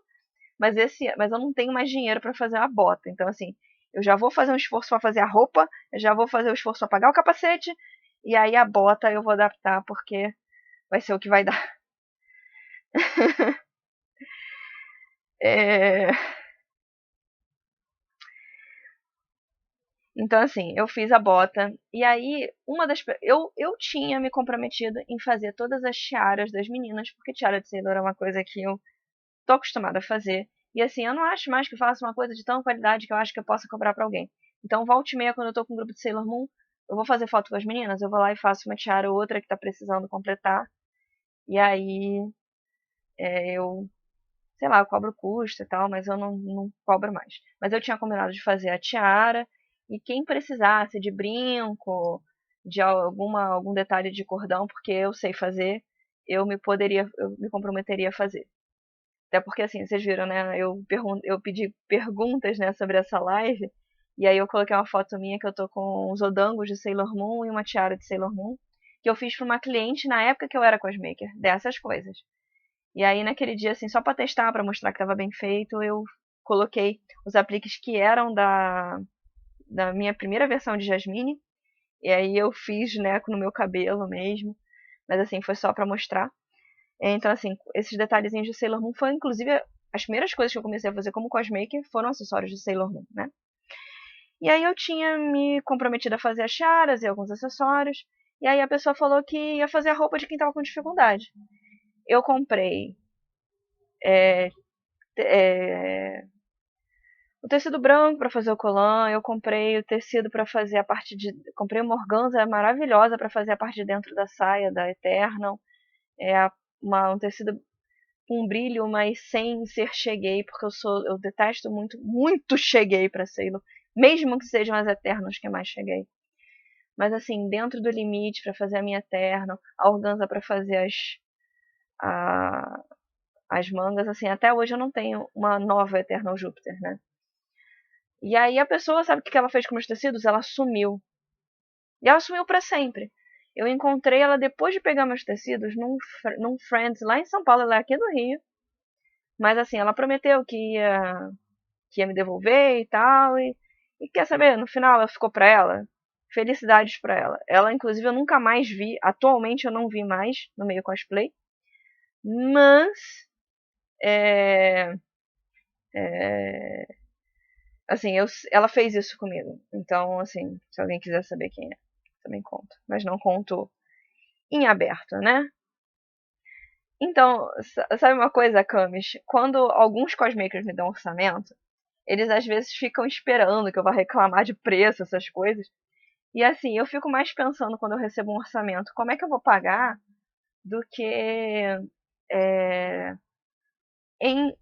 mas eu não tenho mais dinheiro para fazer a bota. Então assim, eu já vou fazer um esforço para fazer a roupa, eu já vou fazer o esforço para pagar o capacete e aí a bota eu vou adaptar porque vai ser o que vai dar. É... Então, assim, eu fiz a bota. E aí, eu tinha me comprometido em fazer todas as tiaras das meninas, porque tiara de Sailor é uma coisa que eu tô acostumada a fazer. E assim, eu não acho mais que eu faça uma coisa de tão qualidade que eu acho que eu possa cobrar pra alguém. Então, volta e meia, quando eu tô com um grupo de Sailor Moon, eu vou fazer foto com as meninas, eu vou lá e faço uma tiara ou outra que tá precisando completar. E aí, eu, sei lá, eu cobro custo e tal, mas eu não cobro mais. Mas eu tinha combinado de fazer a tiara, e quem precisasse de brinco, de algum detalhe de cordão, porque eu sei fazer, eu me comprometeria a fazer. Até porque, assim, vocês viram, né? Eu pedi perguntas, né, sobre essa live. E aí eu coloquei uma foto minha que eu tô com uns odangos de Sailor Moon e uma tiara de Sailor Moon. Que eu fiz pra uma cliente na época que eu era cosmaker. Dessas coisas. E aí naquele dia, assim, só pra testar, pra mostrar que tava bem feito, eu coloquei os apliques que eram da minha primeira versão de Jasmine. E aí eu fiz, né, no meu cabelo mesmo. Mas assim, foi só pra mostrar. Então, assim, esses detalhezinhos de Sailor Moon foi, inclusive, as primeiras coisas que eu comecei a fazer como cosmaker foram acessórios de Sailor Moon, né? E aí eu tinha me comprometido a fazer as charas e alguns acessórios. E aí a pessoa falou que ia fazer a roupa de quem tava com dificuldade. Eu comprei o tecido branco para fazer o colã, eu comprei o tecido para fazer a parte de... Comprei uma organza maravilhosa para fazer a parte de dentro da saia da Eternal. Um tecido com brilho, mas sem ser cheguei, porque eu detesto muito, muito cheguei para Sailor. Mesmo que sejam as Eternas que mais cheguei. Mas assim, dentro do limite para fazer a minha Eternal, a organza para fazer as mangas, assim, até hoje eu não tenho uma nova Eternal Júpiter, né? E aí a pessoa, sabe o que ela fez com meus tecidos? Ela sumiu. E ela sumiu para sempre. Eu encontrei ela depois de pegar meus tecidos num Friends lá em São Paulo, ela é aqui do Rio. Mas assim, ela prometeu que ia me devolver e tal. E quer saber, no final ela ficou pra ela. Felicidades pra ela. Ela, inclusive, eu nunca mais vi. Atualmente eu não vi mais no meio cosplay. Mas. É, é, assim, ela fez isso comigo. Então, assim, se alguém quiser saber quem é, também conto. Mas não conto em aberto, né? Então, sabe uma coisa, Camis? Quando alguns cosmakers me dão orçamento, eles às vezes ficam esperando que eu vá reclamar de preço, essas coisas. E assim, eu fico mais pensando quando eu recebo um orçamento, como é que eu vou pagar, do que é, em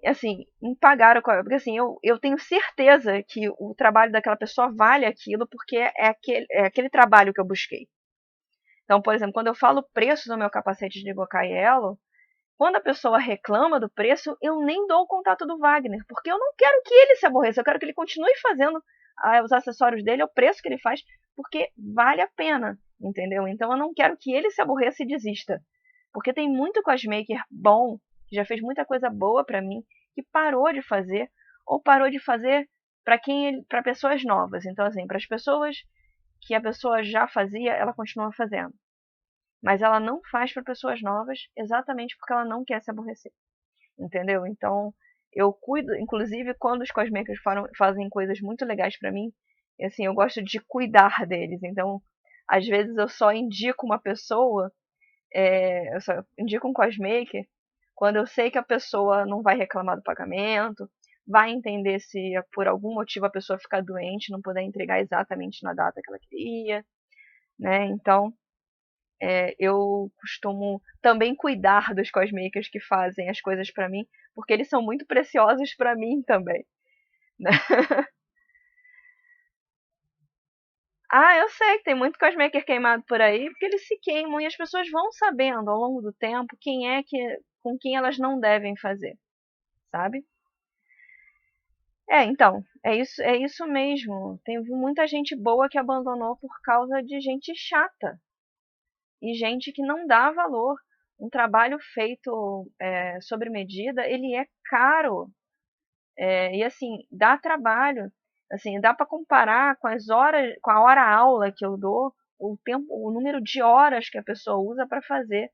pagar o... Porque assim, eu tenho certeza que o trabalho daquela pessoa vale aquilo, porque é aquele trabalho que eu busquei. Então, por exemplo, quando eu falo o preço do meu capacete de Gokai Elo, quando a pessoa reclama do preço, eu nem dou o contato do Wagner, porque eu não quero que ele se aborreça, eu quero que ele continue fazendo os acessórios dele, o preço que ele faz, porque vale a pena, entendeu? Então eu não quero que ele se aborreça e desista, porque tem muito cosmaker bom, que já fez muita coisa boa pra mim, que parou de fazer, ou parou de fazer para pessoas novas. Então assim, para as pessoas que a pessoa já fazia, ela continua fazendo. Mas ela não faz para pessoas novas exatamente porque ela não quer se aborrecer. Entendeu? Então, eu cuido, inclusive quando os cosmakers fazem coisas muito legais para mim, assim, eu gosto de cuidar deles. Então, às vezes eu só indico uma pessoa, eu só indico um cosmaker quando eu sei que a pessoa não vai reclamar do pagamento, vai entender se por algum motivo a pessoa ficar doente, não puder entregar exatamente na data que ela queria, né? Então, eu costumo também cuidar dos cosmakers que fazem as coisas pra mim, porque eles são muito preciosos pra mim também, né? Ah, eu sei que tem muito cosmaker queimado por aí, porque eles se queimam e as pessoas vão sabendo ao longo do tempo quem é que com quem elas não devem fazer, sabe? Então, é isso mesmo. Tem muita gente boa que abandonou por causa de gente chata e gente que não dá valor. Um trabalho feito sobre medida, ele é caro. E assim, dá trabalho. Assim, dá para comparar com as horas, com a hora aula que eu dou, o tempo, o número de horas que a pessoa usa para fazer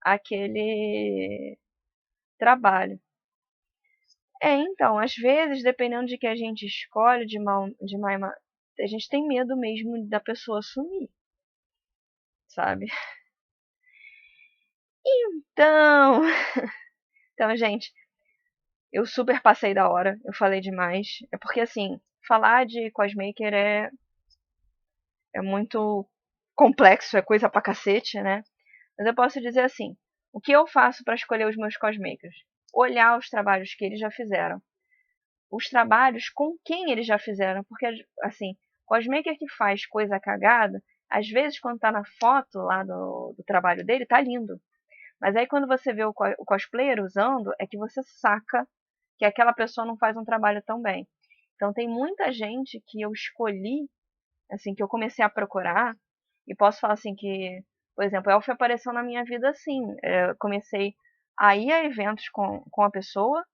aquele trabalho. Então, às vezes, dependendo de que a gente escolhe a gente tem medo mesmo da pessoa sumir, sabe? Então, então, gente, eu super passei da hora, eu falei demais. É porque, assim, falar de cosmaker é muito complexo, é coisa pra cacete, né? Mas eu posso dizer assim, o que eu faço para escolher os meus cosmakers? Olhar os trabalhos que eles já fizeram. Os trabalhos com quem eles já fizeram. Porque, assim, cosmaker que faz coisa cagada, às vezes quando tá na foto lá do trabalho dele, tá lindo. Mas aí quando você vê o cosplayer usando, é que você saca que aquela pessoa não faz um trabalho tão bem. Então tem muita gente que eu escolhi, assim, que eu comecei a procurar, e posso falar assim que, por exemplo, a Elf apareceu na minha vida assim. Eu comecei a ir a eventos com a pessoa,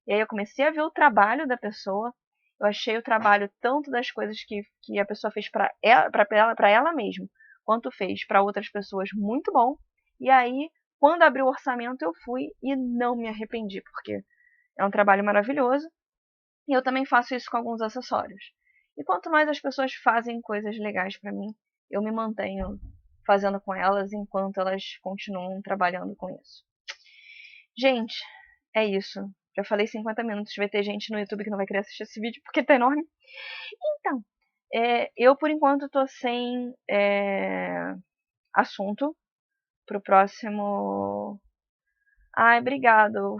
E aí eu comecei a ver o trabalho da pessoa. Eu achei o trabalho tanto das coisas que a pessoa fez para ela mesma, quanto fez para outras pessoas muito bom. E aí, quando abriu o orçamento, eu fui e não me arrependi, porque é um trabalho maravilhoso. E eu também faço isso com alguns acessórios. E quanto mais as pessoas fazem coisas legais para mim, eu me mantenho fazendo com elas enquanto elas continuam trabalhando com isso. Gente, é isso. Já falei 50 minutos. Vai ter gente no YouTube que não vai querer assistir esse vídeo porque tá enorme. Então, eu por enquanto tô sem assunto pro próximo. Ai, obrigado.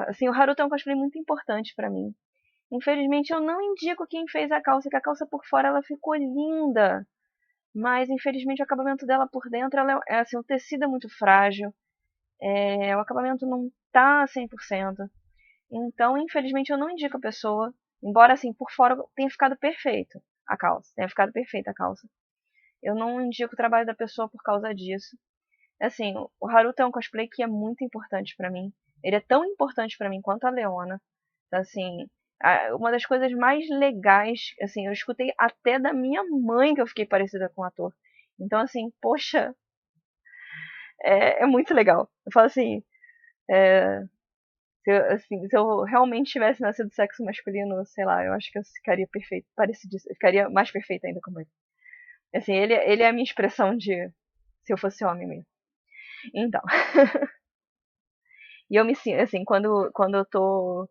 Assim, o Haruto é um cosplay muito importante pra mim. Infelizmente, eu não indico quem fez a calça, que a calça por fora ela ficou linda. Mas, infelizmente, o acabamento dela por dentro, assim, o tecido é muito frágil. O acabamento não tá 100%. Então, infelizmente, eu não indico a pessoa. Embora, assim, por fora tenha ficado perfeito a calça. Tenha ficado perfeita a calça. Eu não indico o trabalho da pessoa por causa disso. Assim, o Haruto é um cosplay que é muito importante pra mim. Ele é tão importante pra mim quanto a Leona. Então, assim, uma das coisas mais legais, assim, eu escutei até da minha mãe que eu fiquei parecida com o ator. Então, assim, poxa, é muito legal. Eu falo assim, se eu realmente tivesse nascido sexo masculino, sei lá, eu acho que eu ficaria perfeito, parecidíssimo, eu ficaria mais perfeita ainda como ele. Assim, ele é a minha expressão de se eu fosse homem mesmo. Então, e eu me sinto, assim, quando eu tô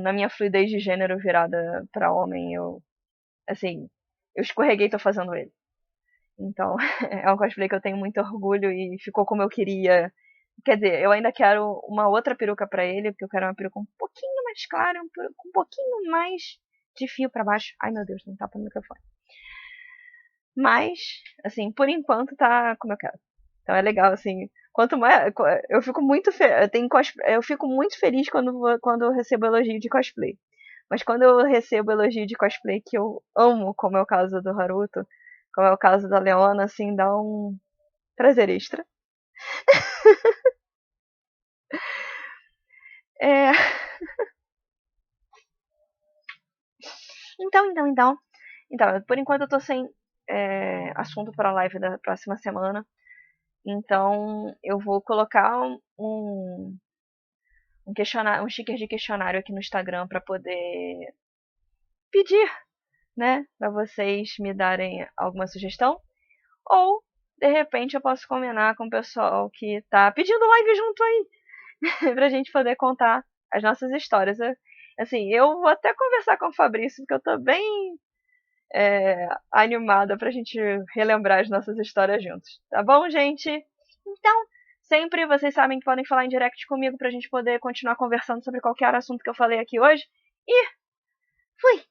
na minha fluidez de gênero virada pra homem, assim, eu escorreguei e tô fazendo ele. Então, é um cosplay que eu tenho muito orgulho e ficou como eu queria. Quer dizer, eu ainda quero uma outra peruca pra ele, porque eu quero uma peruca um pouquinho mais clara, um pouquinho mais de fio pra baixo. Ai, meu Deus, não tapa no microfone. Mas, assim, por enquanto tá como eu quero. Então é legal, assim. Quanto mais. Eu fico muito, eu fico muito feliz quando eu recebo elogio de cosplay. Mas quando eu recebo elogio de cosplay que eu amo, como é o caso do Haruto, como é o caso da Leona, assim, dá um prazer extra. É... Então. Então, por enquanto eu tô sem assunto para a live da próxima semana. Então, eu vou colocar um sticker de questionário aqui no Instagram para poder pedir, né, para vocês me darem alguma sugestão. Ou, de repente, eu posso combinar com o pessoal que tá pedindo live junto aí, pra gente poder contar as nossas histórias. Assim, eu vou até conversar com o Fabrício, porque eu tô bem animada pra gente relembrar as nossas histórias juntos. Tá bom, gente? Então, sempre vocês sabem que podem falar em direct comigo pra gente poder continuar conversando sobre qualquer assunto que eu falei aqui hoje. E fui!